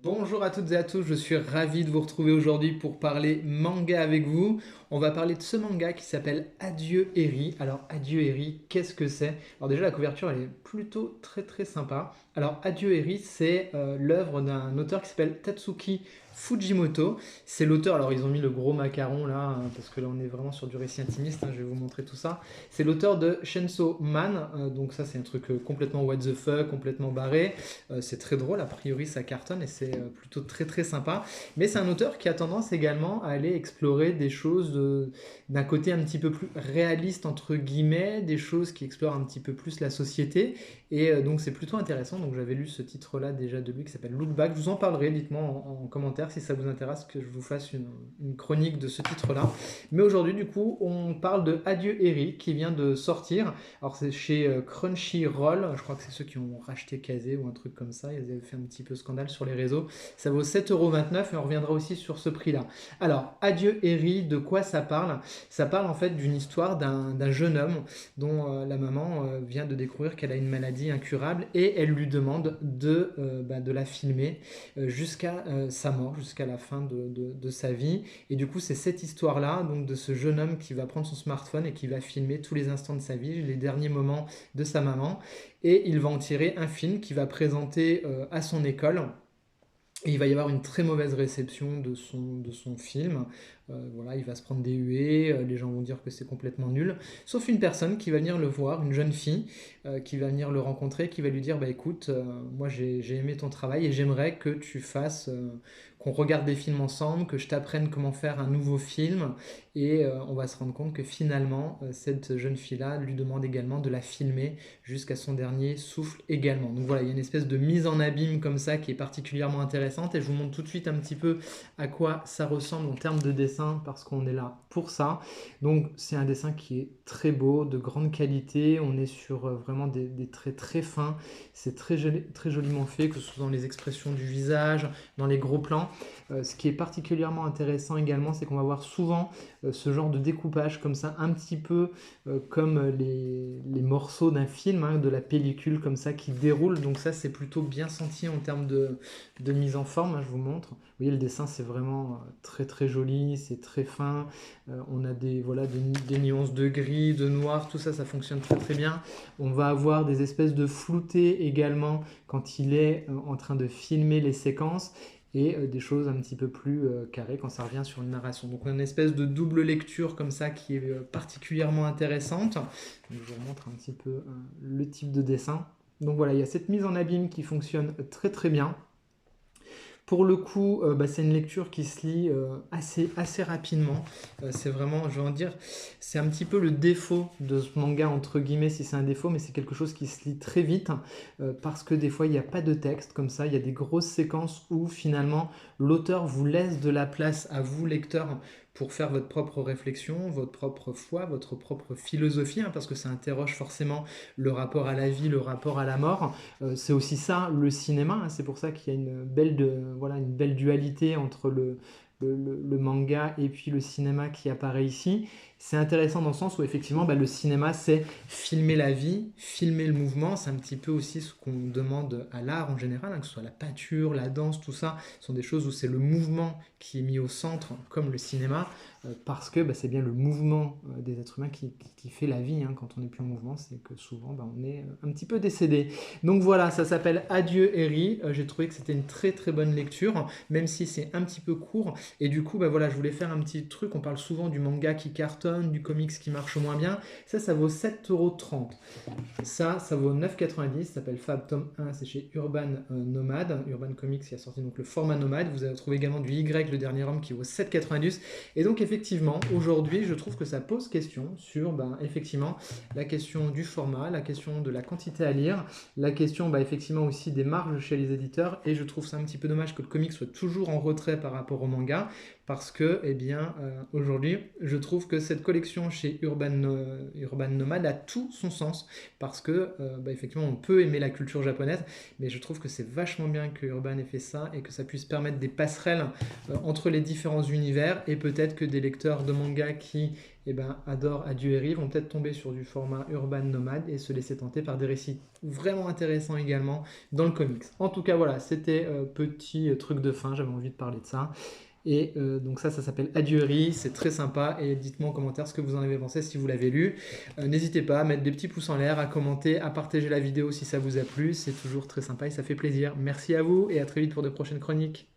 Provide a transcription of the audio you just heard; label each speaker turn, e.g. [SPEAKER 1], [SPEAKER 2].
[SPEAKER 1] Bonjour à toutes et à tous, je suis ravi de vous retrouver aujourd'hui pour parler manga avec vous. On va parler de ce manga qui s'appelle Adieu Eri. Alors Adieu Eri, qu'est-ce que c'est? Alors déjà la couverture elle est plutôt très sympa. Alors Adieu Eri, c'est l'œuvre d'un auteur qui s'appelle Tatsuki Fujimoto. C'est l'auteur, alors ils ont mis le gros macaron là, parce que là on est vraiment sur du récit intimiste, je vais vous montrer tout ça. C'est l'auteur de Chainsaw Man, donc ça c'est un truc complètement what the fuck, complètement barré. C'est très drôle, a priori ça cartonne et c'est plutôt très sympa. Mais c'est un auteur qui a tendance également à aller explorer des choses d'un côté un petit peu plus réaliste entre guillemets, des choses qui explorent un petit peu plus la société. Et donc c'est plutôt intéressant. Donc j'avais lu ce titre-là déjà de lui qui s'appelle Look Back. Je vous en parlerai, dites-moi en commentaire si ça vous intéresse que je vous fasse une chronique de ce titre-là. Mais aujourd'hui du coup on parle de Adieu Eri qui vient de sortir. Alors c'est chez Crunchyroll, je crois que c'est ceux qui ont racheté Kazé ou un truc comme ça, ils avaient fait un petit peu scandale sur les réseaux. Ça vaut 7,29€ et on reviendra aussi sur ce prix-là. Alors, Adieu Eri, de quoi ça parle? Ça parle en fait d'une histoire d'un jeune homme dont la maman vient de découvrir qu'elle a une maladie incurable et elle lui demande de la filmer jusqu'à sa mort, jusqu'à la fin de sa vie. Et du coup, c'est cette histoire-là, donc de ce jeune homme qui va prendre son smartphone et qui va filmer tous les instants de sa vie, les derniers moments de sa maman. Et il va en tirer un film qui va présenter à son école. Et il va y avoir une très mauvaise réception de son film. Voilà, il va se prendre des huées, les gens vont dire que c'est complètement nul. Sauf une personne qui va venir le voir, une jeune fille, qui va venir le rencontrer, qui va lui dire, bah écoute, moi j'ai aimé ton travail et j'aimerais que tu fasses, qu'on regarde des films ensemble, que je t'apprenne comment faire un nouveau film. Et on va se rendre compte que finalement, cette jeune fille-là lui demande également de la filmer jusqu'à son dernier souffle également. Donc voilà, il y a une espèce de mise en abîme comme ça qui est particulièrement intéressante et je vous montre tout de suite un petit peu à quoi ça ressemble en termes de dessin parce qu'on est là pour ça. Donc c'est un dessin qui est très beau, de grande qualité, on est sur vraiment des traits très fins, c'est très joliment fait, que ce soit dans les expressions du visage, dans les gros plans. Ce qui est particulièrement intéressant également, c'est qu'on va voir souvent ce genre de découpage comme ça, un petit peu comme les morceaux d'un film, de la pellicule comme ça qui déroule. Donc ça, c'est plutôt bien senti en termes de mise en forme, je vous montre. Vous voyez, le dessin, c'est vraiment très joli, c'est très fin. On a voilà, des nuances de gris, de noir, tout ça, ça fonctionne très bien. On va avoir des espèces de floutés également quand il est en train de filmer les séquences et des choses un petit peu plus carrées quand ça revient sur une narration. Donc on a une espèce de double lecture comme ça qui est particulièrement intéressante. Donc, je vous montre un petit peu le type de dessin. Donc voilà, il y a cette mise en abîme qui fonctionne très bien. Pour le coup, c'est une lecture qui se lit assez rapidement. C'est vraiment, je vais en dire, c'est un petit peu le défaut de ce manga, entre guillemets, si c'est un défaut, mais c'est quelque chose qui se lit très vite, parce que des fois, il n'y a pas de texte comme ça, il y a des grosses séquences où finalement, l'auteur vous laisse de la place à vous, lecteur, pour faire votre propre réflexion, votre propre foi, votre propre philosophie, parce que ça interroge forcément le rapport à la vie, le rapport à la mort. C'est aussi ça le cinéma, c'est pour ça qu'il y a voilà, une belle dualité entre le manga et puis le cinéma qui apparaît ici. C'est intéressant dans le sens où effectivement le cinéma c'est filmer la vie, filmer le mouvement, c'est un petit peu aussi ce qu'on demande à l'art en général, que ce soit la peinture, la danse, tout ça, ce sont des choses où c'est le mouvement qui est mis au centre comme le cinéma, parce que c'est bien le mouvement des êtres humains qui fait la vie, quand on n'est plus en mouvement, c'est que souvent on est un petit peu décédé. Donc voilà, ça s'appelle Adieu Eri. J'ai trouvé que c'était une très bonne lecture, même si c'est un petit peu court. Et du coup, voilà, je voulais faire un petit truc. On parle souvent du manga qui cartonne, du comics qui marche moins bien. Ça vaut 7,30€. Ça vaut 9,90€. Ça s'appelle Fab Tome 1. C'est chez Urban Nomad. Urban Comics qui a sorti donc le format Nomad. Vous avez trouvé également du Y, le dernier homme, qui vaut 7,90€. Et donc, effectivement, aujourd'hui, je trouve que ça pose question sur, effectivement, la question du format, la question de la quantité à lire, la question effectivement aussi des marges chez les éditeurs, et je trouve ça un petit peu dommage que le comic soit toujours en retrait par rapport au manga, parce que aujourd'hui je trouve que cette collection chez Urban Nomad a tout son sens parce que effectivement on peut aimer la culture japonaise, mais je trouve que c'est vachement bien que Urban ait fait ça et que ça puisse permettre des passerelles entre les différents univers, et peut-être que des lecteurs de manga qui adorent Adieu Eri vont peut-être tomber sur du format Urban Nomad et se laisser tenter par des récits vraiment intéressants également dans le comics. En tout cas voilà, c'était petit truc de fin, j'avais envie de parler de ça. Et donc ça s'appelle Adieu Eri, c'est très sympa, et dites-moi en commentaire ce que vous en avez pensé si vous l'avez lu. N'hésitez pas à mettre des petits pouces en l'air, à commenter, à partager la vidéo si ça vous a plu, c'est toujours très sympa et ça fait plaisir. Merci à vous et à très vite pour de prochaines chroniques.